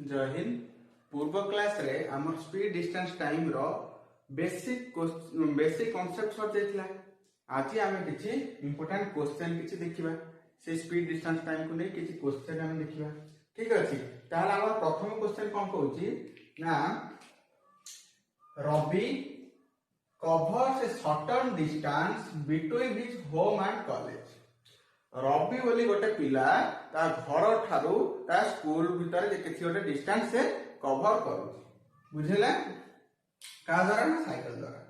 जय हिंद। पूर्व क्लास रे आम स्पीड डिस्टेंस टाइम रो बेसिक कांसेप्ट सर जाइथिला। आज आम किछि इंपोर्टेंट क्वेश्चन किछि देखिबा। से स्पीड डिस्टेंस टाइम को नै किछि क्वेश्चन हम देखिबा। ठीक अछि, ताहला हमर प्रथम क्वेश्चन कोन कहूची ना, Ravi covers a certain distance between his home and college. Ravi बोली गोटे पिला ता घर ठारू ता स्कूल भीतर किसी गोटे डिस्टेंस से कवर करूची, बुझेला का द्वारा ना साइकिल द्वारा।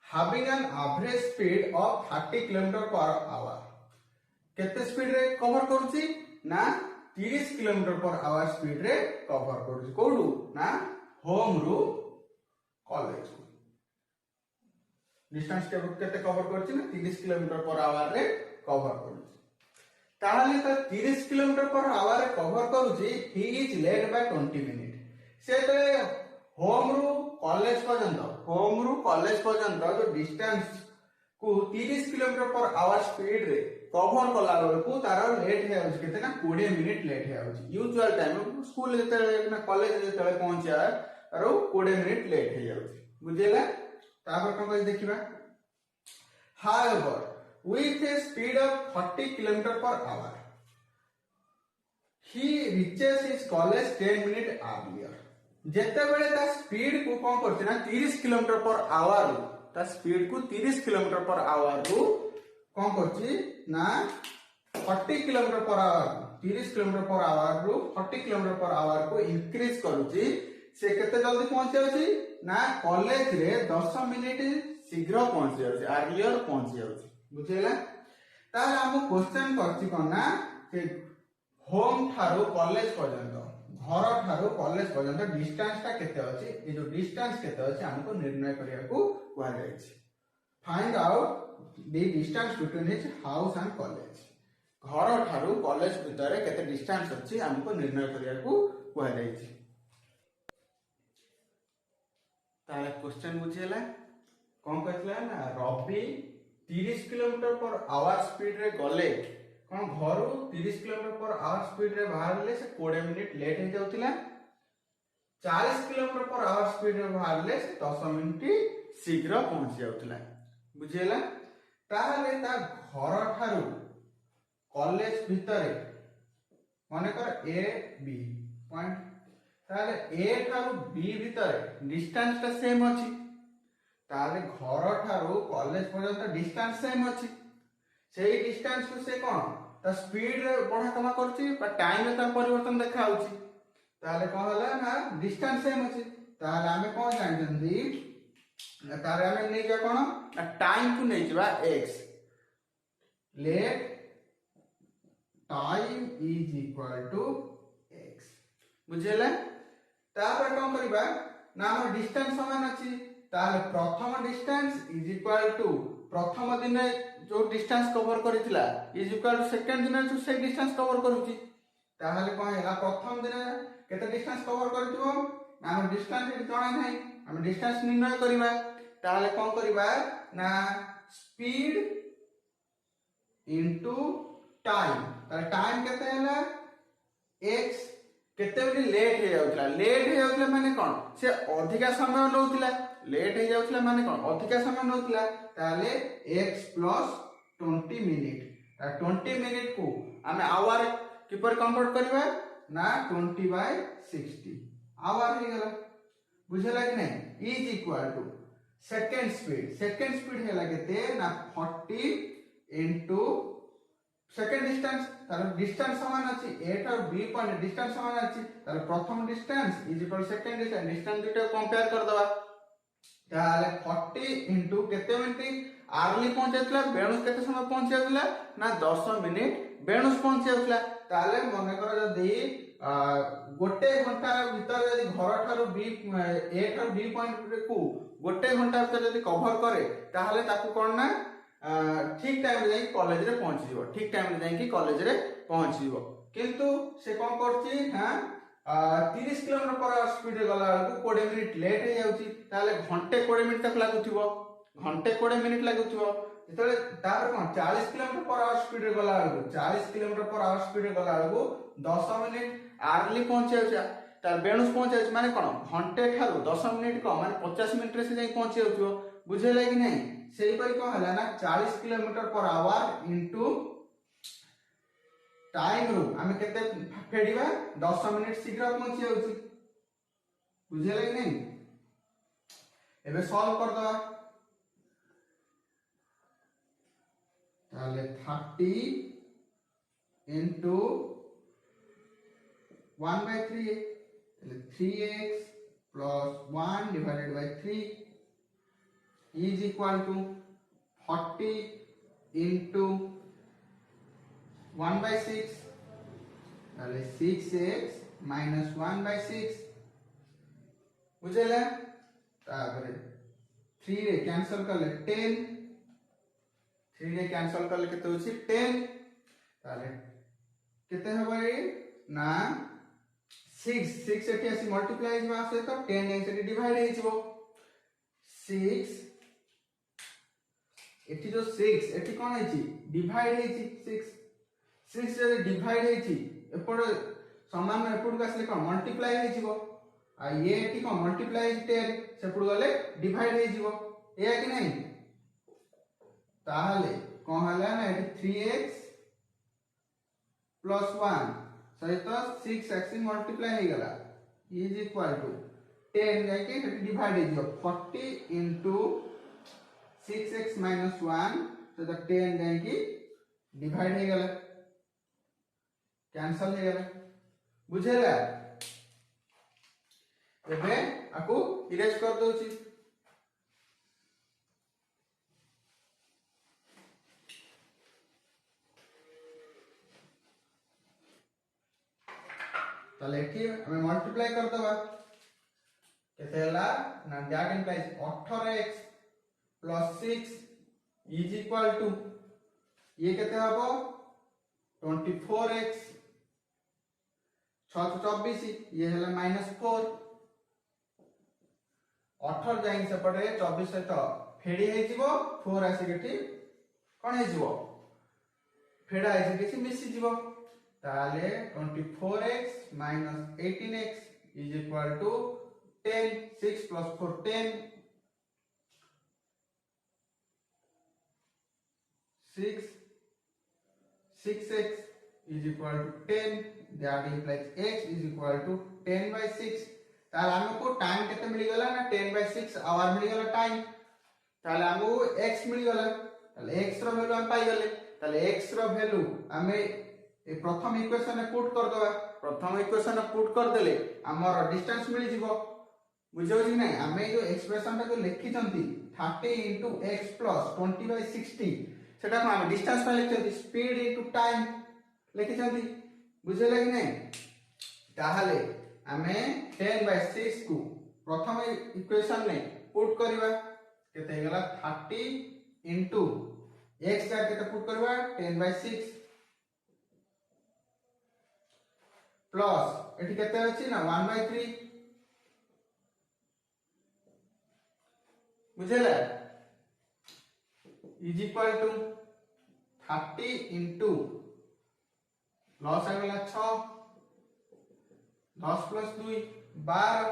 Having an average speed of 30 kilometre per our. केते स्पीड रे कवर करूची ना 30 किलोमीटर पर आवर स्पीड रे कवर करूची। कोडू ना होम रु कॉलेज को डिस्टेंस केते कवर करूची ना 30 किलोमीटर पर आवर रे कवर करूची। ताहले तो 30 किलोमीटर पर आवर रे कवर करूची। He is late by 20 minute. से तो होम रु कॉलेज पर्यंत जो डिस्टेंस को 30 किलोमीटर पर आवर स्पीड रे कवर कला बेलू तार लेट है केते ना 20 मिनिट लेट है। यूजुअल टाइम स्कूल जते ना कॉलेज जते पहुंचा तार 20 मिनिट लेट है जाउची, बुझेला। तापर कोन देखिबा। However, with a speed of 40 km per hour, he reaches his college 10 minutes earlier. जेते बेले ता स्पीड को कोन करछ ना 30 किलोमीटर पर आवर, ता स्पीड को 30 किलोमीटर पर आवर रु कोन करछ ना 40 kilometre per our, 30 kilometre per our रु 40 किलोमीटर पर आवर को इंक्रीज करूची। से केते जल्दी पहुंच जाउची ना कॉलेज रे 10 मिनिट शीघ्र पहुंच जाउची, अर्लियर पहुंच जाउची, बुझेला। तार हम क्वेश्चन करछि कोन ना से होम ठारो कॉलेज पर्यंत, घर ठारो कॉलेज पर्यंत डिस्टेंस ता केते अछि, ए जो डिस्टेंस केते अछि हमको निर्णय करिया को कुआ जाय छै। Find out the distance between his house and college. घर ठारो कॉलेज भीतर केते डिस्टेंस अछि हमको निर्णय करिया को कुआ जाय छै। ताले क्वेश्चन बुझेला कोन कहतला ना, Ravi 30 kilometre per hour speed रे गले कोन घरु 30 किलोमीटर पर आवर स्पीड रे बाहरले से 20 मिनिट लेट हो जाउतिला। 40 किलोमीटर पर आवर स्पीड रे बाहरले से 10 मिनिट शीघ्र पहुंच जाउतिला, बुझेला। ताले ता घर ठारू कॉलेज भीतर माने कर ए बी पॉइंट, ताले ए ठारू बी भीतर डिस्टेंस ता सेम अछि। ताले घर ठारू कॉलेज पर्यंत डिस्टेंस सेम अछि। सेही डिस्टेंस को से कोन ता स्पीड रे बढ़ा कमा करछि बा टाइम रे ता परिवर्तन देखा होछि। ताले कोन होला ना डिस्टेंस सेम अछि। ताले हमें कोन जानजंदी, ताले हमें नै जा कोन टाइम को नै जबा x, late time is equal to x, बुझेला। तापर कोन करबा ना हमर डिस्टेंस समान अछि। ताले प्रथम डिस्टेंस इज इक्वल टू प्रथम दिन जो डिस्टेंस कवर करितला इज इक्वल टू सेकंड दिन जो से डिस्टेंस कवर करूची। ताले कोन हैला प्रथम दिन केते डिस्टेंस कवर करथिबो ना हम डिस्टेंस एठी जणा नै, हम डिस्टेंस निर्णय करिबा। ताले कोन करिबा ना स्पीड इनटू टाइम। ताले टाइम केते हैला x, केते बडी लेट हे जाउतला। लेट हे जाउतला माने कोन से अधिका समय लउतला, लेट हे जाउतला माने कोन अधिका समय लउतला। ताले x प्लस 20 मिनिट, ता 20 मिनिट को हमें आवर किपर कन्वर्ट करबा ना 20/60 आवर हे गेला, बुझला कि नै। Is equal to second speed, second speed हेला केते ना 40 इनटू सेकंड डिस्टेंस। तार डिस्टेंस समान अछि, a और b पॉइंट डिस्टेंस समान अछि। तार प्रथम distance is equal second distance, distance दुटा कंपेयर कर दबा। ताले 40 इनटू केते मिनिट अर्ली पहुंचैतला, बेणुस केते समय पहुंचैतला ना 10 मिनिट बेणुस पहुंचैतला। ताले मने कर जदी गोटे घंटा भीतर जदी घर ठारू बी ए ठारू बी पॉइंट को गोटे घंटा भीतर जदी कवर करे ताहले ताकू कोन ना ठीक टाइम रे जाई कॉलेज रे पहुंच जिवो, ठीक टाइम रे जाई कॉलेज रे पहुंच जिवो। किंतु से कोन करछि हां 30 किलोमीटर पर स्पीड रे गला को 20 मिनिट लेट हे जाउची। ताले घंटे 20 मिनिट तक लागुथिबो, घंटे 20 मिनिट लागुथिबो। যেতବେଳେ তাପରେ কোন 40 কিলোমিটার पर आवर स्पीड रे गला बेलू 40 किलोमीटर पर आवर स्पीड रे गला बेलू 10 मिनिट आर्ली पहुंचे तार बेणुस पहुंचे माने कोन घंटे ठारू 10 मिनिट को माने 50 मिनिट रे से जाई पहुंचे होतो बुझेला कि नहीं सेही परि को हला ना 40 kilometre per our into time रू आमे केते फेडिबा 10 मिनिट शीघ्र पहुंचे होती बुझेला कि नहीं एबे सॉल्व कर दवा ताले 30 into 1/3 ताले 3x plus 1 divided by 3 is equal to 40 into 1/6 ताले 6x minus 1/6 बुझेला ताପରେ 3 रे कैंसिल करले 10 3 रे कैंसिल करले केते होची 10 ताले केते हबो रे ना 6 एठी आसी मल्टीप्लाई हिबा से तो 10 एठी डिवाइड हे जिवो 6 एठी जो 6 एठी कोन हेची डिवाइड हेची 6 से डिवाइड हेची एपड समान एपड का आसले कोन मल्टीप्लाई हे जिवो आ ये एठी कोन मल्टीप्लाई 10 सेपड गले डिवाइड हे जिवो एया कि नहीं ताहले कोन हला ना एठी 3x plus 1 सहित 6x मल्टीप्लाई हे गला इज इक्वल टू 10 जाके एठी डिवाइड हे जिवो 40 into 6x minus 1 so the 10 जाके डिवाइड हे गला कैंसिल हे गला बुझेला एबे आकु इरेज कर दोची ताले एठी हमें मल्टीप्लाई कर दबा केते हला ना that implies 18x plus 6 is equal to ये केते हबो 24x 624 ये हला -4 18 जाई से पड़े 24 से तो फेडी हे जिवो 4 आसी केठी कोन हे जिवो फेडा आसी केछि मिसी जिवो ताले 24x minus 18x is equal to 10 6 plus 4 10 6 6x is equal to 10 that implies x is equal to 10/6 ताले हमको टाइम केते मिली गला ना 10/6 आवर मिली गला टाइम ताले हमको x मिली गला ताले x रो वैल्यू हम पाई गले ताले x रो वैल्यू हमें ए प्रथम इक्वेशन में पुट कर दवा प्रथम इक्वेशन में पुट कर देले हमर डिस्टेंस मिली जिवो बुझौ जी नै हमें जो एक्सप्रेशन को लिखि छंती 30 into x plus 20/60 सेटा को हम डिस्टेंस पे लिखि स्पीड इनटू टाइम लिखि छंती बुझेला कि नै ताहाले हमें 10/6 को प्रथम इक्वेशन में पुट करबा केते गला 30 into x का केते पुट करबा 10/6 प्लस एठी केते अछि ना 1/3 बुझेला is equal to 30 into loss आगला 6 10 plus 2 12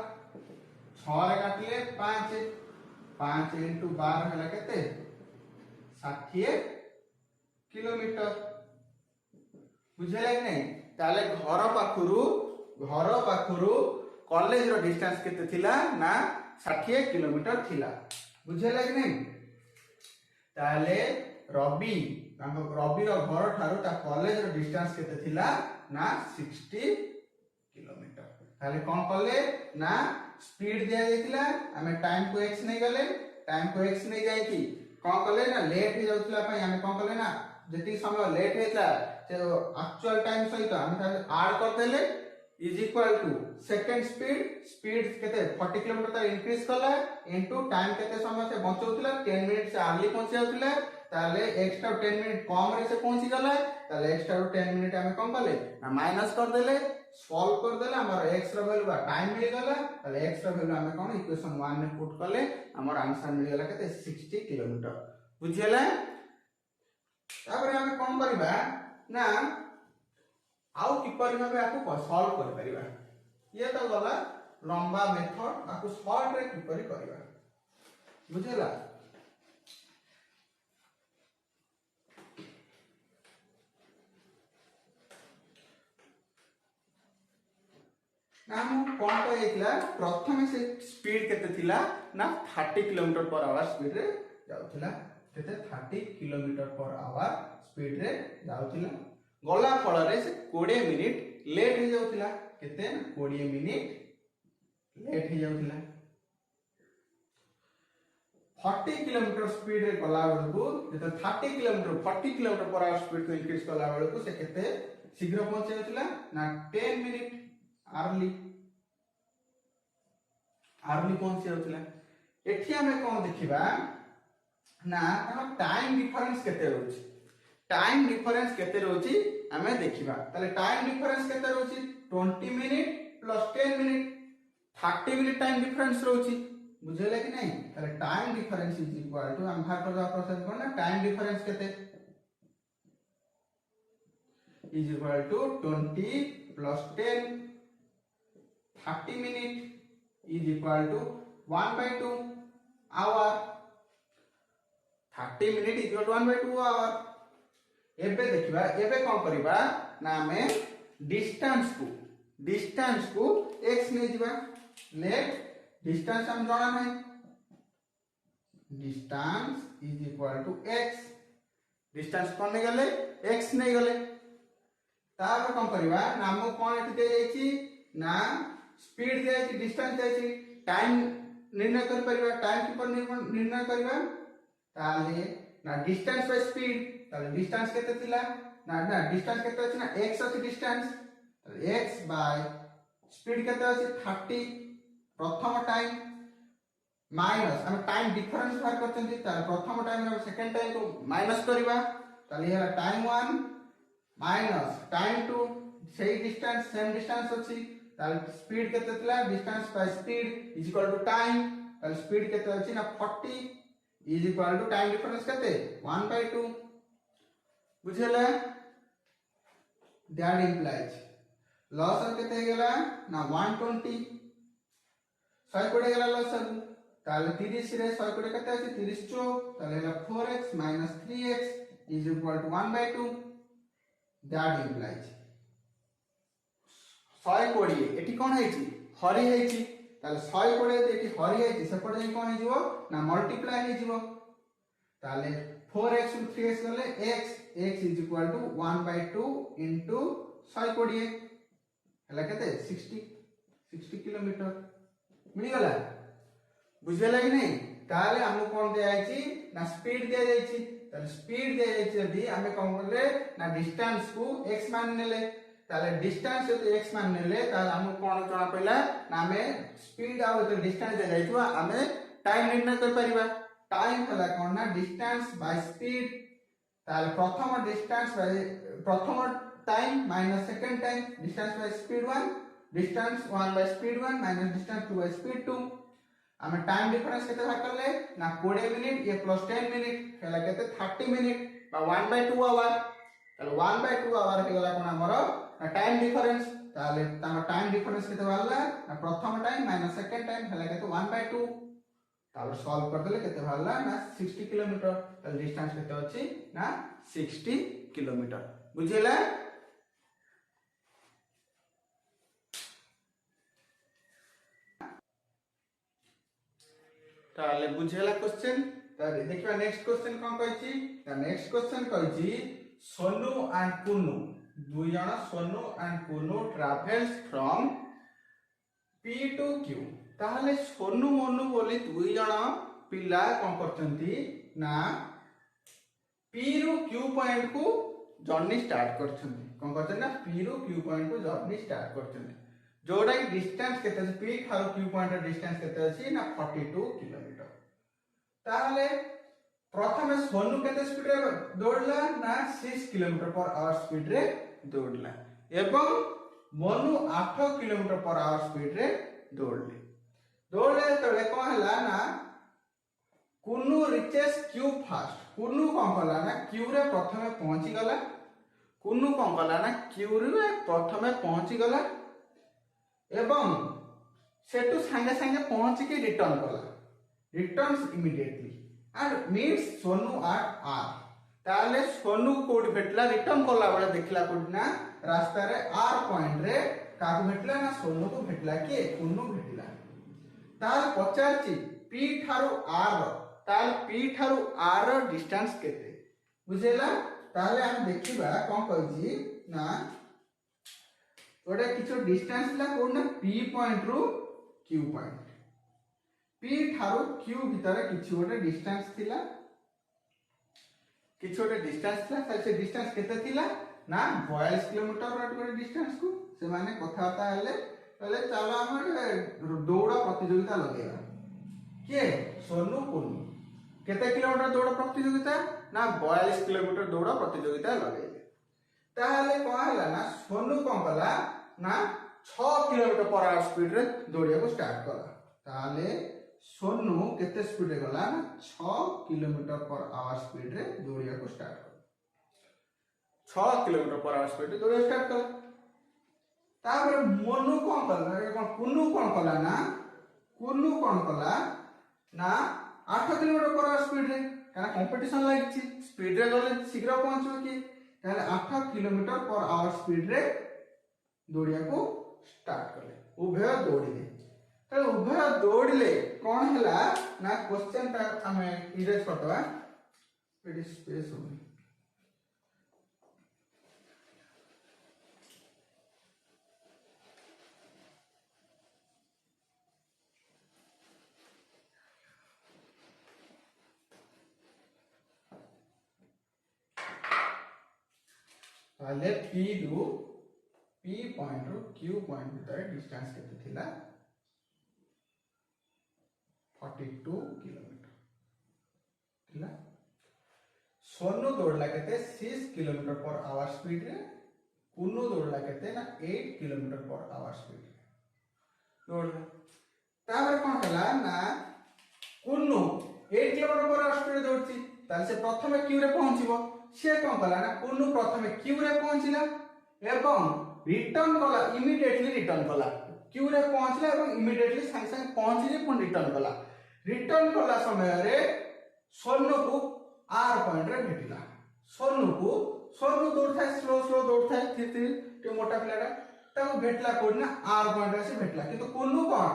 6 रे काटले 5 5 into 12 होला केते 60 किलोमीटर बुझेला कि नहीं ताले घर पाखुरु कॉलेज रो डिस्टेंस केते थिला ना 60 किलोमीटर थिला बुझेला कि नहीं ताले रवि रो घर ठारू ता कॉलेज रो डिस्टेंस केते थिला ना 60 किलोमीटर ताले कोन कले ना स्पीड दिया जायतिला हमें टाइम को x नहीं गले टाइम को x नहीं जाय की कोन कले ना लेट हो जाउतला पई हमें कोन कले ना जति समय लेट हेतला से एक्चुअल टाइम सहित हम ऐड कर देले is equal to second speed केते 40 किलोमीटर तक इंक्रीज करला इनटू टाइम केते समय से बचौतला 10 मिनिट से अर्ली पहुंच जाउतला ताले एक्स्ट्रा 10 मिनिट कम रे से पहुंची गला ताले एक्स्ट्रा 10 मिनिट हमें कम करले ना माइनस कर देले सॉल्व कर देले हमर x रो वैल्यू बा टाइम मिल गला ताले x रो वैल्यू हमें कोन इक्वेशन 1 में पुट करले हमर आंसर मिल गला केते 60 किलोमीटर बुझियला तापर हम कोन करबा ना आउ किपरि भाबे आकु सॉल्व कर परिबा। ये तो गला लंबा मेथड आकु शॉर्ट रे किपरि करबा बुझेला। ना हम कोन कहैतला प्रथम से स्पीड केते थिला ना 30 किलोमीटर पर आवर स्पीड रे जाउथिला केते 30 किलोमीटर पर आवर स्पीड रे जाउथिला गला फल रे से 20 मिनिट लेट हो जाउथिला केते 20 मिनिट लेट हो जाउथिला 40 किलोमीटर स्पीड रे गला बेलकु जेते 30 kilometre 40 kilometre per hour speed को इंक्रीज कला बेलकु से केते शीघ्र पहुंच जाउथिला ना 10 मिनिट अर्ली पहुंच जाउथिला। एठी हमें कोन देखिबा ना हम टाइम डिफरेंस केते रहउची टाइम डिफरेंस केते रहउची हमें देखिबा ताले टाइम डिफरेंस केते रहउची 20 minute plus 10 minute 30 minute time difference रहउची बुझेले कि नहीं। ताले time difference is equal to हम भाग करबा प्रोसेस कोन ना टाइम डिफरेंस केते is equal to 20 plus 10 30 minute is equal to 1/2 hour 30 minute is equal to 1/2 hour. एबे देखिबा एबे कोन करबा ना हमें डिस्टेंस को x नै जिबा लेट डिस्टेंस हम जाना है distance is equal to x distance कोन नै गले x नै गले तापर कोन करबा ना हम कोन एठी दे जाईची ना स्पीड दे जाईची डिस्टेंस दे जाईची टाइम निर्णय कर परिबा टाइम की पर निर्णय करबा ताले ना डिस्टेंस बाय स्पीड ताले डिस्टेंस केते थिला ना डिस्टेंस केते अछि ना x अछि डिस्टेंस x बाय स्पीड केते अछि 30 प्रथम टाइम माइनस हम टाइम डिफरेंस बाहर करचंती ताले प्रथम टाइम रे सेकंड टाइम को माइनस करबा ताले ये टाइम 1 माइनस टाइम 2 सेही डिस्टेंस सेम डिस्टेंस अछि ताले स्पीड केते थिला distance by speed is equal to time ताले स्पीड केते अछि ना 40 is equal to time difference केते 1/2 बुझेला। दैट इंप्लाइज लॉस केते गेला ना 120 100 कोडे गेला लॉस ताले 30 रे 100 कोडे केते अछि 30 चो ताले गेला 4x 3x is equal to 1/2 that implies 100 कोडे एठी कोन हेची हरि हेची ताले 100 कोडे एठी हरि हेची सेपटे जे कोन हेजिवो ना मल्टीप्लाई हेजिवो ताले 4x 3x गले x is equal to 1/2 into 100 कोडे हला केते 60 किलोमीटर मिल गला बुझेला कि नहीं। ताले हम कोन दे आइची ना स्पीड दे जाइची ताले स्पीड दे जाइची यदि हमें कोन करले ना डिस्टेंस को x मान नेले ताले डिस्टेंस यदि x मान नेले ताले हम कोन जणा पइला ना हमें स्पीड आ डिस्टेंस दे जाइछुआ हमें टाइम निर्णय कर परिबा टाइम हला कोन ना डिस्टेंस बाय स्पीड ताले प्रथम time minus second time distance by speed 1 distance 1 by speed 1 minus distance 2 by speed 2 हमें टाइम डिफरेंस केते भाग करले ना 20 मिनिट ये प्लस 10 मिनिट हला केते 30 मिनिट बा 1/2 आवर ताले 1/2 आवर हे गला कोन हमरो ना टाइम डिफरेंस ताले तम टाइम डिफरेंस केते भागला ना प्रथम टाइम माइनस सेकंड टाइम हला केते 1/2 ताले सॉल्व कर देले केते भागला ना 60 किलोमीटर ताले डिस्टेंस केते अछि ना 60 किलोमीटर बुझिला। ताले बुझेला क्वेश्चन ताले देखिबा नेक्स्ट क्वेश्चन कोन कहछि द नेक्स्ट क्वेश्चन कहछि सोनू एंड कुन्नू दुई जण Sonu and Kunnu travels from P to Q ताले सोनू मोनू बोली दुई जण पिला कोन करचंती ना P रू Q पॉइंट को जर्नी स्टार्ट करचंती कोन करचन ना P रू Q पॉइंट को जर्नी स्टार्ट करचंती जोड़ा डिस्टेंस केते अछि P थारो Q पॉइंट डिस्टेंस केते अछि ना 42 किलोमीटर ताले प्रथमे सोनू केते स्पीड रे दौड़ला ना 6 किलोमीटर पर आवर स्पीड रे दौड़ला एवं Monu 8 kilometre per hour speed रे दौड़ले तले कोन हला ना Kunnu reaches Q fast Kunnu कौन कला ना क्यू रे प्रथमे पहुंची गला कुन्नू कौन कला ना क्यू रे प्रथमे पहुंची गला एवं सेटू संगे संगे पहुंची के रिटर्न कला returns immediately and meets Sonu at R ताले सोनू कोड भेटला रिटर्न कला बेले देखला कोड ना रास्ता रे आर पॉइंट रे काको भेटला ना सोनू को भेटला के कुन्नू भेटला तार पचारची पी ठारू आर ताल पी ठारू आर डिस्टेंस केते बुझेला ताले हम देखिबा कोन कहजी ना ओडा किछो डिस्टेंस ला कोन ना पी पॉइंट रु क्यू पॉइंट पी ठारू क्यू भीतर किछि ओडा डिस्टेंस थिला किछि ओडा डिस्टेंस थिला ताल से डिस्टेंस केते थिला ना 42 किलोमीटर ओडा डिस्टेंस को से माने कथाता हेले पहले चलो हम दौड़ प्रतियोगिता लगेगा के सोनू कुन्नू केते किलोमीटर दौड़ प्रतियोगिता ना 42 किलोमीटर दौड़ प्रतियोगिता लगेले ताहले कोन हला ना सोनू कोन कला ना 6 किलोमीटर पर आवर स्पीड रे दौड़िया को स्टार्ट कला ताहले सोनू केते स्पीड रे गला ना 6 किलोमीटर पर आवर स्पीड रे दौड़िया को स्टार्ट कला 6 किलोमीटर पर आवर स्पीड रे दौड़िया स्टार्ट कला तापर मोनू कोन कला कोन कुन्नू कोन कला ना कुन्नू कोन कला ना 8 किलोमीटर पर आवर स्पीड रे काना कंपटीशन लागिछि स्पीड रे गले शीघ्र पहुंचो कि ताले 8 किलोमीटर पर आवर स्पीड रे दौड़िया को स्टार्ट करले उभय दौड़िले ताले उभय दौड़िले कोन हला ना क्वेश्चन ता हमें इरेज करतबा एडी स्पेस हो ताले P रु P पॉइंट रु Q पॉइंट भीतर डिस्टेंस केते थिला 42 किलोमीटर थिला सोनू दौड़ला केते 6 किलोमीटर पर आवर स्पीड रे कुन्नू दौड़ला केते ना 8 किलोमीटर पर आवर स्पीड रे दौड़ला तापर कोन कला ना Kunnu 8 kilometre per hour speed दौड़ची ताले से प्रथमे क्यू रे पहुंचीबो से कोन कला ना कुन्नू प्रथमे क्यू रे पहुंचिला एवं रिटर्न कला इमीडिएटली रिटर्न कला क्यू रे पहुंचला एवं इमीडिएटली संग संग पहुंची जे पुन रिटर्न कला समय रे सोनू को आर पॉइंट रे भेटिला सोनू दौड़था स्लो दौड़था धीरे टे मोटा पिलाटा ताको भेटला कोड ना आर पॉइंट रे से भेटला किंतु कुन्नू कोन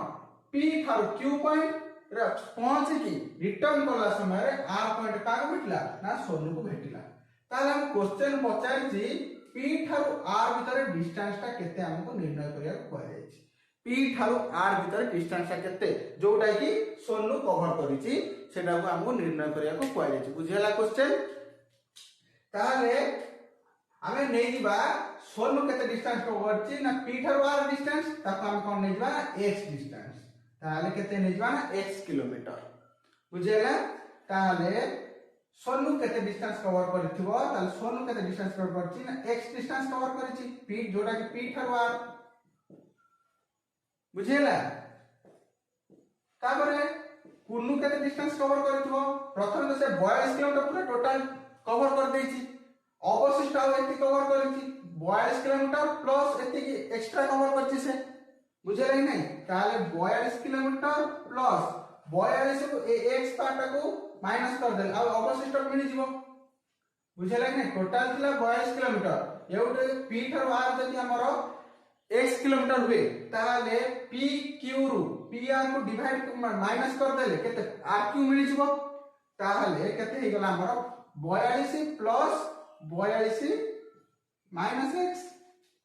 पी थार क्यू पॉइंट रे पहुंची की रिटर्न कला समय रे आर पॉइंट काको भेटला ना सोनू को भेटिला ताले हम क्वेश्चन पचारछि P ठारू R भीतर डिस्टेंस ता केते हमको निर्णय करिया कहै छै P ठारू R भीतर डिस्टेंस ता केते जोटा कि सोनू कवर करिछि सेटा को हमको निर्णय करिया को कहै छै बुझियला क्वेश्चन ताले हमें नै दिबा सोनू केते डिस्टेंस कवर करछि ना P ठारू R डिस्टेंस ताको हम कोन नै दिबा x डिस्टेंस ताले केते नै दिबा ना x किलोमीटर बुझियला ताले सोनू केते डिस्टेंस कवर करथिबो ताले सोनू केते डिस्टेंस कवर करछि ना x डिस्टेंस कवर करछि p जोडा कि p ठारू r बुझेला ताबरे कुन्नू केते डिस्टेंस कवर करथिबो प्रथम तो से 42 किलोमीटर पूरा टोटल कवर कर देछि अवशिष्ट आ एति कवर करछि 42 किलोमीटर प्लस एति एक्स्ट्रा कवर करछि से बुझेला कि नहीं ताले 42 किलोमीटर प्लस 42 को x पार्ट को माइनस कर दे अब अवशिष्ट मिली जीवो बुझेला कि नहीं टोटल थिला 42 किलोमीटर एउटे p ठारू r जति हमरो x किलोमीटर हुए ताले p q रु p r को डिवाइड माइनस कर देले केते r q मिली जीवो ताले केते हे गला हमरो 42 plus 42 minus x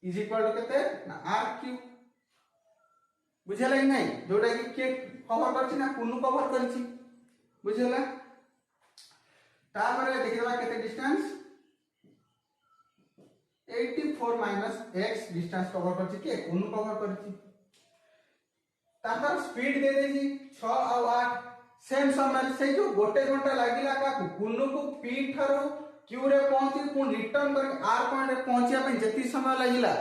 is equal to केते ना r q बुझेला कि नहीं जोटा कि के कवर करछि ना कुन्नू कवर करछि बुझेला तापर देखिबा केते distance 84 minus x distance cover करछि के कुन्नू कवर करछि तापर स्पीड दे देछि 6 और 8 सेम समय से जो गोटे घंटा लागिला का कुन्नू को p ठारो q रे पहुंची पुन रिटर्न कर r पॉइंट रे पहुंचिया पे जति समय लागिला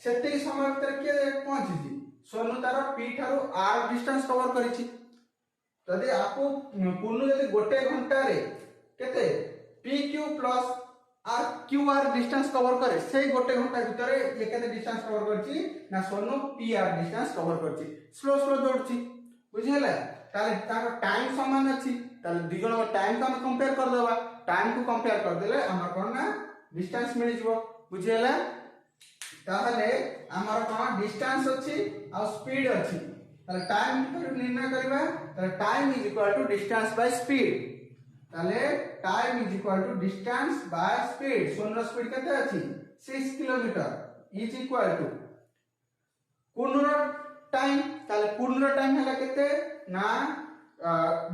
सेते समय भीतर के पहुंची सोनू तार p ठारो r डिस्टेंस कवर करछि तदे आपको कुन्नू यदि गोटे घंटा रे केते P Q plus R Q R distance cover करे से गोटे घंटा भितर ये केते डिस्टेंस कवर करछि ना Sonu P R distance cover करछि स्लो स्लो दौड़छि बुझिला ताले तार टाइम समान अछि ताले दि जण टाइम को हम कंपेयर कर देबा टाइम को कंपेयर कर देले हमर कोन ना डिस्टेंस मिल जिवो बुझिला ताले हमर कोन डिस्टेंस अछि आ स्पीड अछि ताले टाइम निर्णय करबा ताले time is equal to distance by speed ताले time is equal to distance by speed सोनर स्पीड केते अछि 6 किलोमीटर इज इक्वल टू कुनर टाइम ताले कुनर टाइम हला केते ना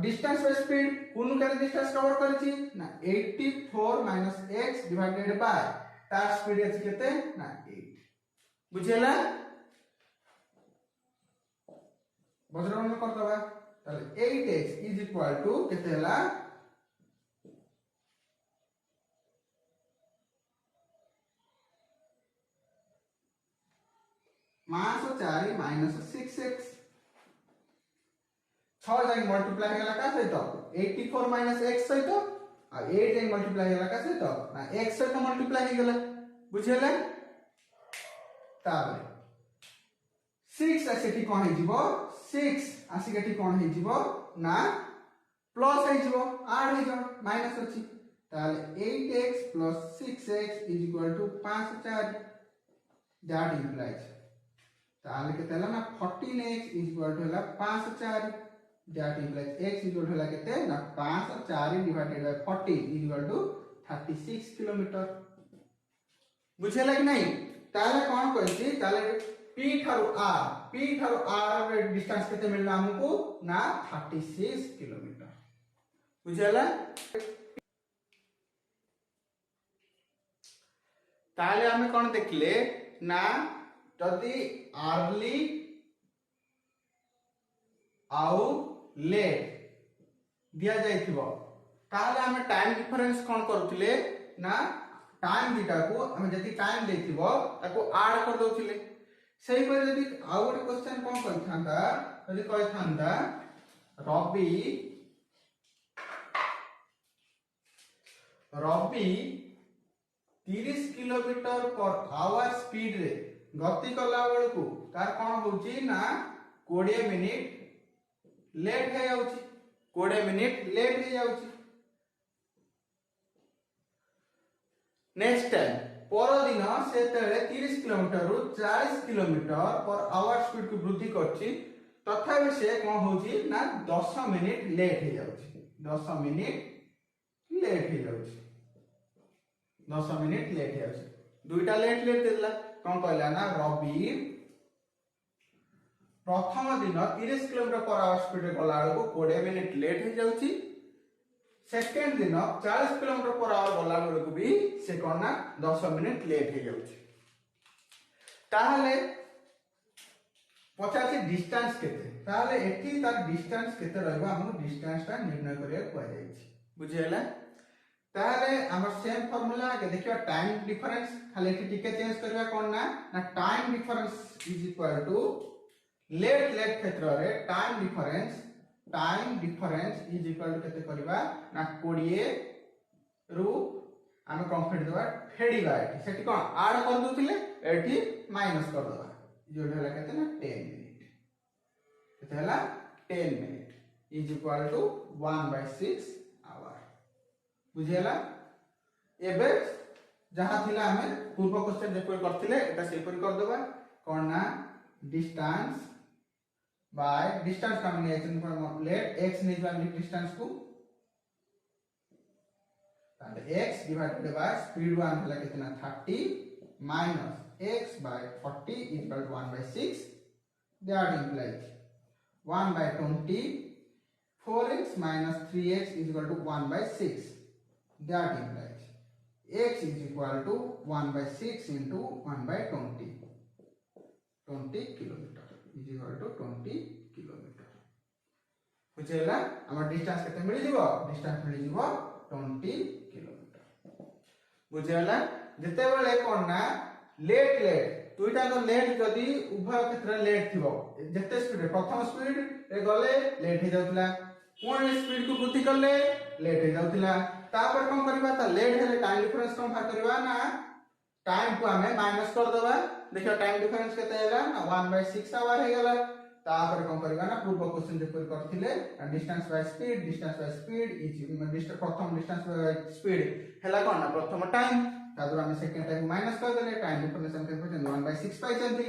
डिस्टेंस बाय स्पीड कुनु केते डिस्टेंस कवर करछि ना 84 माइनस x डिवाइडेड बाय तार स्पीड अछि केते ना 8 बुझिला बजरंग कर दबा ताले 8x इज इक्वल टू केते हला 4 माइनस 6x 6 जाई मल्टीप्लाई होला का सहित 84 माइनस x सहित आ 8 जाई मल्टीप्लाई होला का सहित ना x सहित मल्टीप्लाई हे गेला बुझेला ताबे 6 आसेठी कोन हे जिवो 6 आसीकेठी कोन हे जिवो ना प्लस हे जिवो आड हे जिवो माइनस अछि ताले 8x + 6x = 5 4 दैट इंप्लाइज ताले केते हला ना 14x = हला 5 4 दैट इंप्लाइज x = हला केते ना 5 4 डिवाइडेड बाय 14 = 36 किलोमीटर बुझेला कि नहीं ताले कोन कहछि ताले p थारु r रे डिस्टेंस केते मिलला हमको ना 36 किलोमीटर बुझेला ताले हमें कोन देखले ना जदि अर्ली आउ लेट दिया जाइथिबो ताले हमें टाइम डिफरेंस कोन करथिले ना टाइम दिटा को हम जति टाइम देथिबो ताको ऐड कर दोथिले सही पर जदि आउ गोटे क्वेश्चन कोन करिथांदा जदि कहिथांदा Ravi 30 kilometre per hour speed रे गति कला बेल को तार कोन होची ना 20 मिनिट लेट हे जाउची 20 मिनिट लेट हे जाउची नेक्स्ट टाइम पर दिन से तेरे 30 किलोमीटर रु 40 किलोमीटर पर आवर स्पीड को वृद्धि करची तथापि से कोन होची ना 10 मिनिट लेट हे जाउची 10 मिनिट लेट हे जाउची 10 मिनिट लेट हे जाउची दुईटा लेट देला कोन कहला ना रवि प्रथम दिन 30 किलोमीटर पर आवर स्पीड रे गला को 20 मिनिट लेट हे जाउची सेकंड दिन 40 किलोमीटर पर आवर गला को भी से कोन ना 10 मिनिट लेट हे जाउची ताहले पचासी डिस्टेंस केते ताहले एठी तार डिस्टेंस केते रहबा हम डिस्टेंस ता निर्णय करिया को जाईछि बुझियला ताहले हमर सेम फार्मूला के देखियो टाइम डिफरेंस खाली एठी टिके चेंज करबा कोन ना time difference is equal to late क्षेत्र रे time difference is equal to केते करबा ना 20 रु हम कंप्लीट देबा फेडीबा एठी सेठी कोन ऐड कर दोथिले एठी माइनस कर देबा जो होला केते ना 10 मिनिट केते होला 10 minute is equal to 1/6 hour बुझियला एबे जहां थिला हमें पूर्व क्वेश्चन जेपर करथिले एटा सेपर कर देबा कोन ना distance by distance communication for let x निजवा डिस्टेंस को ताले x डिवाइडेड बाय स्पीड 1 होला कितना 30 minus x by 40 equal to 1/6 that implies 1/20 4x minus 3x is equal to 1/6 that implies x is equal to 1/6 into 1/20 20 kilometer is equal to 20 kilometer बुझेला हमर distance केते मिल जिवो distance मिल जिवो 20 kilometre बुझेला जते बेले कोन ना लेट दुईटा तो लेट जदी उभय क्षेत्र लेट थिबो जते स्पीड प्रथम स्पीड रे गले लेट हे जाउतला कोन स्पीड को वृद्धि करले लेट हे जाउतला तापर कोन करबा ता लेट हेले टाइम डिफरेंस कोन बाहर करबा ना टाइम को हमें माइनस कर देबा देखियो टाइम डिफरेंस केते हैला ना 1/6 आवर हे गेला तापर कोन करबा ना पूर्व क्वेश्चन जे पर करथिले डिस्टेंस बाय स्पीड इज प्रथम डिस्टेंस बाय स्पीड हैला कोन ना प्रथम टाइम तापर हम सेकंड टाइम माइनस कर देले टाइम डिफरेंस हम केते 1/6 पाई जंती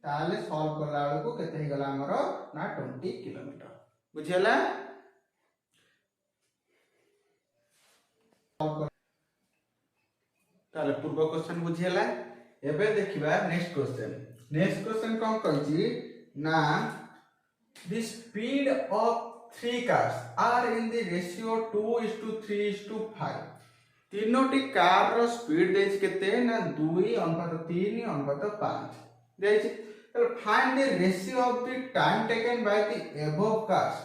ताले सॉल्व करला को केते हे गेला हमरो ना 20 किलोमीटर बुझियला ताले पूर्व क्वेश्चन बुझियला एबे देखिबा नेक्स्ट क्वेश्चन कोन कहछि ना the speed of three cars are in the ratio 2:3:5 तीनोटी कार रो स्पीड देछि केते ना 2:3:5 देछि तो find the ratio of the time taken by the above cars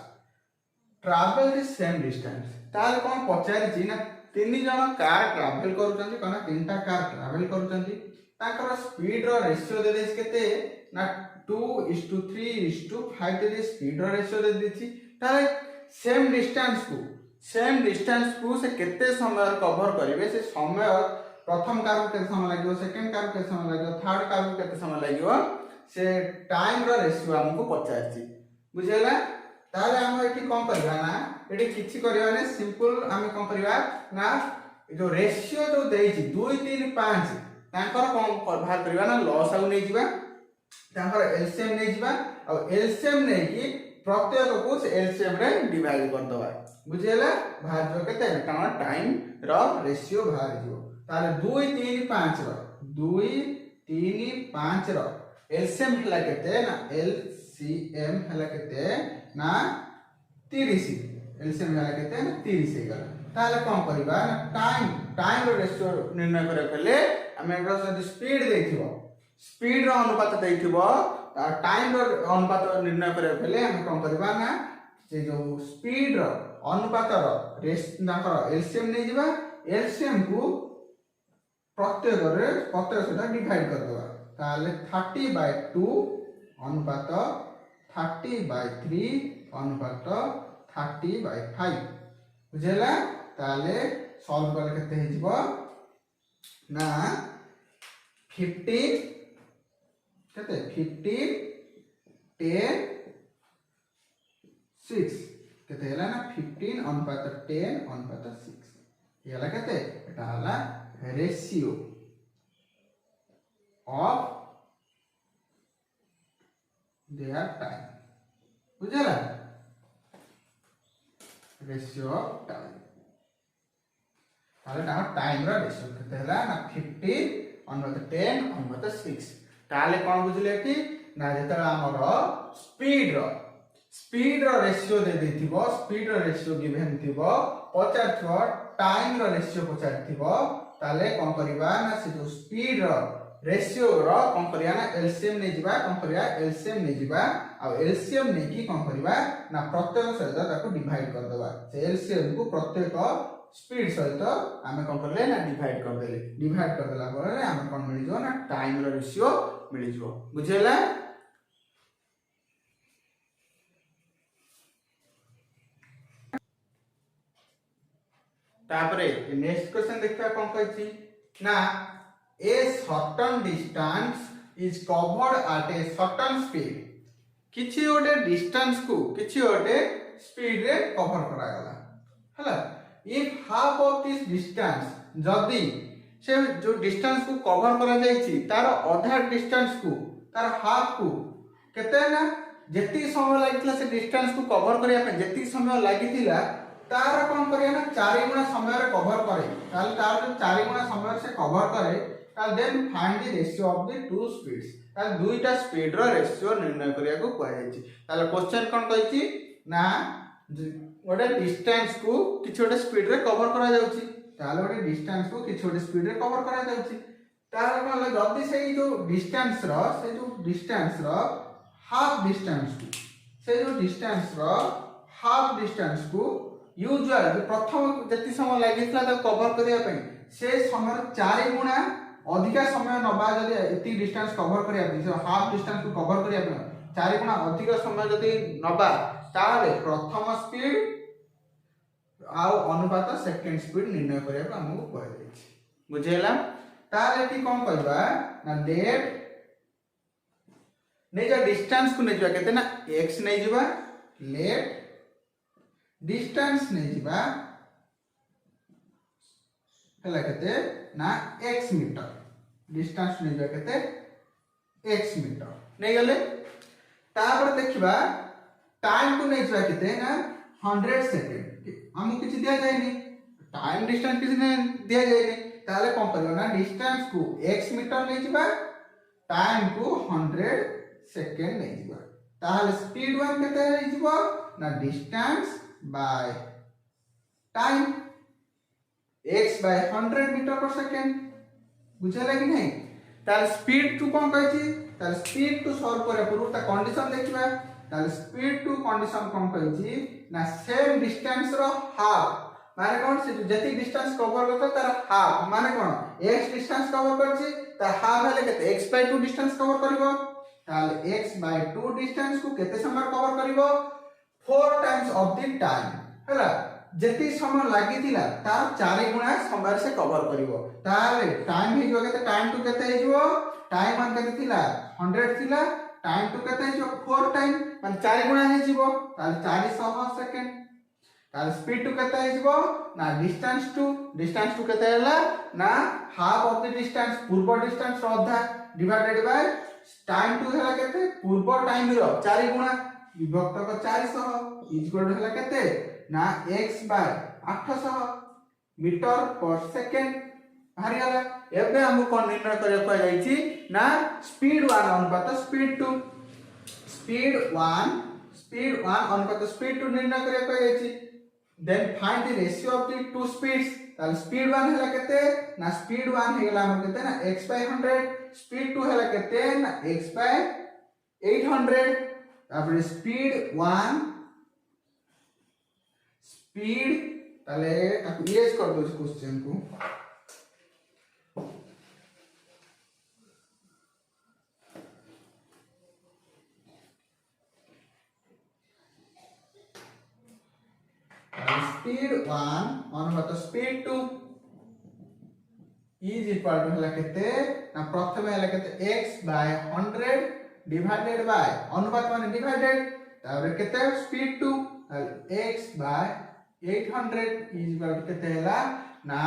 travel the same distance ताल कोन पचारि छि ना तीन जण कार ट्रैवल करूछन्ती कोना तीनटा कार ट्रैवल करूछन्ती ताकर स्पीड रो रेशियो दे देछि केते ना 2:3:5 दे स्पीड रो रेशियो दे देछि ताले सेम डिस्टेंस को से केते समय कवर करिवे से समय प्रथम कार को केते समय लागियो सेकंड कार को केते समय लागियो थर्ड कार को केते समय लागियो से टाइम रो रेशियो हमको पचारछि बुझेला ताले हम एठी कोन करबा ना एठी किछि करबा ने सिंपल हम कोन करबा ना जो रेशियो जो देछि 2 3 5 तांकर कोन बाहर करबा ना लॉस आउ नै जिबा तांकर एलसीएम नै जिबा और एलसीएम नै की प्रत्येक को से एलसीएम रे डिवाइड कर दवा बुझेला बाहर जो केते ना टाइम रो रेशियो बाहर जिवो ताले 2 3 5 रो 2 3 5 रो एलसीएम हला केते ना एलसीएम हला केते ना 30 एलसीएम हला केते ना 30 हे गला ताले कोन करबा ना टाइम रो रेशियो निर्णय करे पहले हम एकरा से स्पीड देथिबो स्पीड रो अनुपात देथिबो टाइम रो अनुपात निर्णय करे पहले हम कोन करबा ना जे जो स्पीड रो अनुपात रो नाकर एलसीएम नै जिबा एलसीएम को प्रत्येक से डिवाइड कर दवा ताले 30/2 अनुपात 30/3 अनुपात 30/5 बुझेला ताले सॉल्व कर केते हे जिवो ना 15 केते 15 10 6 केते हैला ना 15 अनुपात 10 अनुपात 6 हैला केते एटा हला रेशियो ऑफ देयर टाइम बुझला रेशियो ऑफ टाइम ताले टाइम रो रेशियो केते हैला ना 15 अनुपात 10 अनुपात 6 ताले कोन बुझले कि ना जेतला हमरो स्पीड रो रेशियो दे देथिबो स्पीड रो रेशियो गिवन थिबो पचारथिबो टाइम रो रेशियो पचारथिबो ताले कोन करबा ना से जो स्पीड रो रेशियो रो कोन करिया ना एलसीएम नै जिबा कोन करिया एलसीएम नै जिबा आ एलसीएम नै की कोन करबा ना प्रत्येक सहित ताको डिवाइड कर देबा से एलसीएम को प्रत्येक स्पीड सहित आमे कोन करले ना डिवाइड कर देला पर आमे कोन मिलि जो ना टाइम रो रेशियो मिलि जो बुझेला तापरे नेक्स्ट क्वेश्चन देखिबा कोन कहछि ना a certain distance is covered at a certain speed किछि ओटे डिस्टेंस को किछि ओटे स्पीड रे कवर करा गला हला if half of this distance जदी से जो डिस्टेंस को कवर करा जायछि तार आधा डिस्टेंस को तार हाफ को केते ना जेति समय लागितला से डिस्टेंस को कवर करिया पे जेति समय लागितिला तार कोन करिया ना 4 गुना समय रे कवर करे ताल तार जो 4 गुना समय से कवर करे ताल then find the ratio of the two speeds ताल दुईटा स्पीड रो रेशियो निर्णय करिया को कहै छि ताल क्वेश्चन कोन कहै छि ना ओडे डिस्टेंस को किछि ओडे स्पीड रे कवर करा जाउछि ताल ओडे डिस्टेंस को किछि ओडे स्पीड रे कवर करा जाउछि ताल कोन जदी सेही जो डिस्टेंस रो हाफ डिस्टेंस को से जो डिस्टेंस रो हाफ डिस्टेंस को यूजुअल प्रथम जति समय लागितला त कवर करिया पे से समय 4 गुना अधिका समय नबा जदी एती डिस्टेंस कवर करिया पे से हाफ डिस्टेंस को कवर करिया पे 4 गुना अधिक समय जदी नबा ताले प्रथम स्पीड आउ अनुपात सेकेंड स्पीड निर्णय करिया को हमको कहै दैछि बुझेला ताले की कोन करबा ना लेट नै जा डिस्टेंस को नै जा केते ना x नै जिबा लेट डिस्टेंस नै जिबा हला केते ना x मीटर डिस्टेंस नै जा केते x मीटर नै गले तापर देखिबा टाइम को नै जा केते ना 100 सेकंड हमको किछ दिया जायनी टाइम डिस्टेंस किछ नै दिया जायनी ताले कोन करबा ना डिस्टेंस को x मीटर नै जिबा टाइम को 100 सेकंड नै जिबा ताले स्पीड 1 केते नै जिबा ना distance by time x by 100 metre per second बुझला कि नहीं ताले स्पीड टू कोन कहै छी ताले स्पीड टू सॉल्व करे पूर्व ता कंडीशन देखिबा ताले स्पीड टू कंडीशन कोन कहै छी ना सेम डिस्टेंस रो हाफ माने कोन से जति डिस्टेंस कवर करतो तार हाफ माने कोन x डिस्टेंस कवर करछि ता हाफ हेले केते x बाय 2 डिस्टेंस कवर करिवो ताले x बाय 2 डिस्टेंस को केते समय कवर करिवो 4 टाइम्स ऑफ द टाइम हैला जति समय लागितिला तार 4 गुणा समय से कवर करिवो ताले टाइम हे जो केते टाइम टू केते हे जो टाइम मान केते थिला 100 थिला टाइम टू केते हे जो 4 टाइम मान 4 गुणा हे जिवो ताले 400 सेकंड ताले स्पीड टू केते हे जिवो ना डिस्टेंस टू केते हला ना हाफ ऑफ द डिस्टेंस पूर्व डिस्टेंस आधा डिवाइडेड बाय टाइम टू हला केते पूर्व टाइम रो 4 गुणा विभक्त को 400 इज इक्वल टू हला केते ना x by 800 metre per second बाहर गला एबे हमको कोन निर्णय करे को जाईची ना स्पीड 1 अनुपात स्पीड 2 स्पीड 1 अनुपात स्पीड 2 निर्णय करे को जाईची then find the ratio of the two speeds ताल स्पीड 1 हला केते ना स्पीड 1 हेला हम केते ना x बाय 100 स्पीड 2 हला केते ना x बाय 800 तापर स्पीड 1 स्पीड ताले ताको इरेज कर दो क्वेश्चन को स्पीड 1 अनुपात स्पीड 2 इज इक्वल टू हला केते ना प्रथमे हला केते x बाय 100 डिवाइडेड बाय अनुपात माने डिवाइडेड तापर केते speed 2 x by 800 is equal to केते हला ना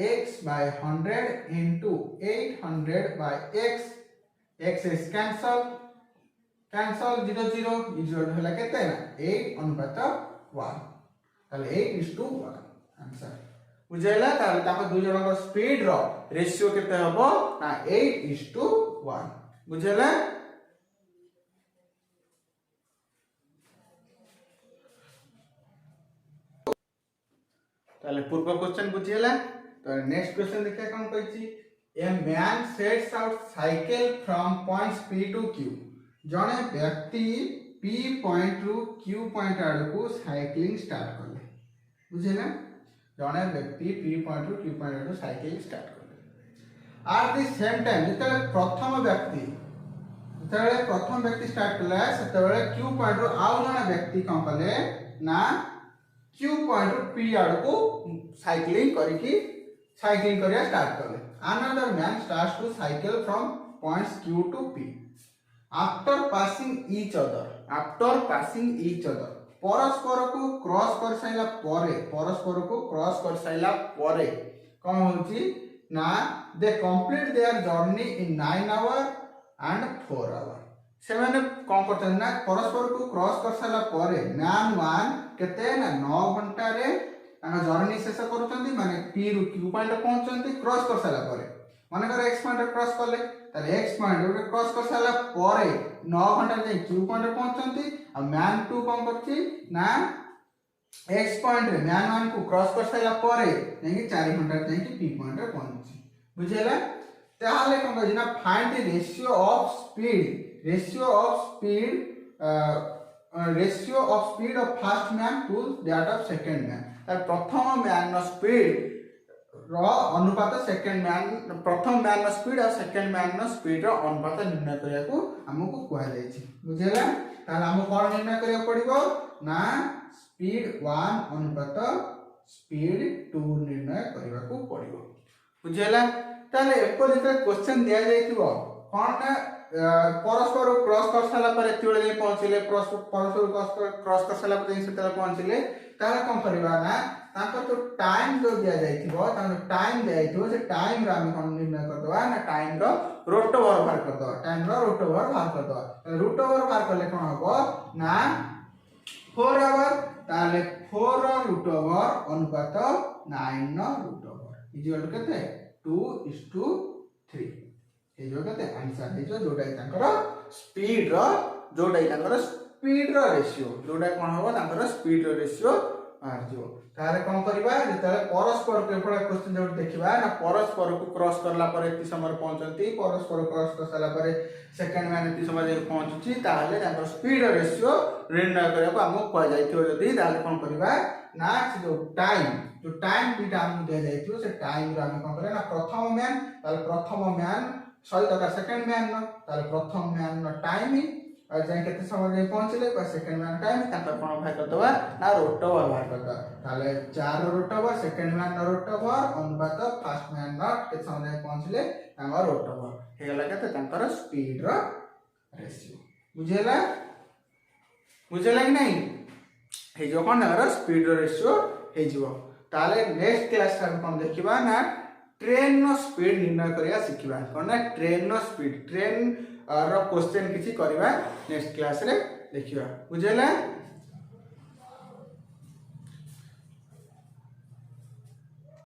x by 100 into 800 by x is cancel 0 0 is equal to हला केते ना 8 अनुपात 1 ताले 8:1 आंसर बुझैला ताले ताको दुई जणक स्पीड रो रेशियो केते हबो ना 8:1 बुझैला ताले पूर्व क्वेश्चन बुझियला तो नेक्स्ट क्वेश्चन देखिया कोन कहछि a man sets out cycle from points p to q जने व्यक्ति p पॉइंट रु q पॉइंट आडको साइक्लिंग स्टार्ट करले बुझियला जने व्यक्ति p पॉइंट रु q पॉइंट आडको साइक्लिंग स्टार्ट करले एट द सेम टाइम जते प्रथम व्यक्ति स्टार्ट करला सेते q पॉइंट रु आउ जने व्यक्ति कोन करले ना Q पॉइंट रु P आड़ को साइक्लिंग करिया स्टार्ट करले another man starts to cycle from points Q to P after passing each other परस्पर को क्रॉस कर साइला परे कोन होची ना they complete their journey in 9 hour and 4 hour से माने कोन करछन ना परस्पर को क्रॉस कर साइला परे मैन 1 केते ना 9 घंटा रे ताका जर्नी शेष करूछंती माने P रु Q पॉइंट पहुंचंती क्रॉस कर साला परे माने कर x पॉइंट क्रॉस करले ताले x पॉइंट रे क्रॉस कर साला परे 9 घंटा जाई Q पॉइंट पहुंचंती आ मैन 2 कोन करछि ना x पॉइंट रे मैन 1 को क्रॉस कर साला परे जाई 4 घंटा जाई P पॉइंट रे पहुंचछि बुझेला ताले कोन कहछि ना find the ratio of speed of first man to that of second man तार प्रथम मैन नो स्पीड रो अनुपात सेकंड मैन प्रथम मैन नो स्पीड और सेकंड मैन नो स्पीड रो अनुपात निर्णय करिया को हमको कहै जाय छी बुझेला तार हम कोन निर्णय करिया पड़िबो ना स्पीड 1 अनुपात स्पीड 2 निर्णय करने को पड़ो बुझेगा। ताले एको जेते क्वेश्चन दिया जाइथिबो कोन ना परस्पर क्रॉस कर साला पर एतिबेले जे पहुंचले परस्पर क्रॉस कर साला पर से तले पहुंचले ताले कोन करबा ना ताको तो टाइम जो दिया जाइथिबो तानो टाइम दिया जाइथिबो से टाइम रा हम कोन निर्णय कर दवा ना टाइम रो रूट ओवर बाहर कर दवा टाइम रो रूट ओवर बाहर कर दवा रूट ओवर बाहर करले कोन हबो ना 4 आवर ताले 4 रो रूट ओवर अनुपात 9 no root over equal to केते 2:3 ए जो केते आंसर हे जो जोडा तांकर स्पीड रो जोडा तांकर स्पीड रो रेशियो जोडा कोन हबो तांकर स्पीड रो रेशियो आर जो तारे कोन करबा जेते परस्पर केवल क्वेश्चन जो देखिबा ना परस्पर को क्रॉस करला पर एति समय पहुंचंती परस्पर क्रॉस कर साला पर सेकंड मैन एति समय पहुंचुची ताले तांकर स्पीड रो रेशियो निर्णय करबा को हमो कह जाइथियो जदी ताले कोन करबा ना जो टाइम बीटा हम दे जाइथियो से टाइम रो हम कोन करे ना प्रथम मैन ताले प्रथम मैन सॉरी तो सेकंड मैन न ताले प्रथम मैन न टाइम और जाय केते समय पहुंचले पर सेकंड मैन टाइम ताकर कोन भाग कर दवा ना रोट ओवर भाग कर दवा ताले 4 रोट ओवर सेकंड मैन न रोट ओवर अनुपात फर्स्ट मैन न केते समय पहुंचले तांगर रोट ओवर हे गला केते तांकर स्पीड रो रेशियो बुझेला कि नहीं हे जो कोन तांकर स्पीड रो रेशियो हे जीवो ताले नेक्स्ट क्लास हम कोन देखिबा ना ट्रेन नो स्पीड निर्णय करिया सिखिबा कोन ना ट्रेन नो स्पीड ट्रेन रो क्वेश्चन किछि करबा नेक्स्ट क्लास रे देखिबा बुझेला।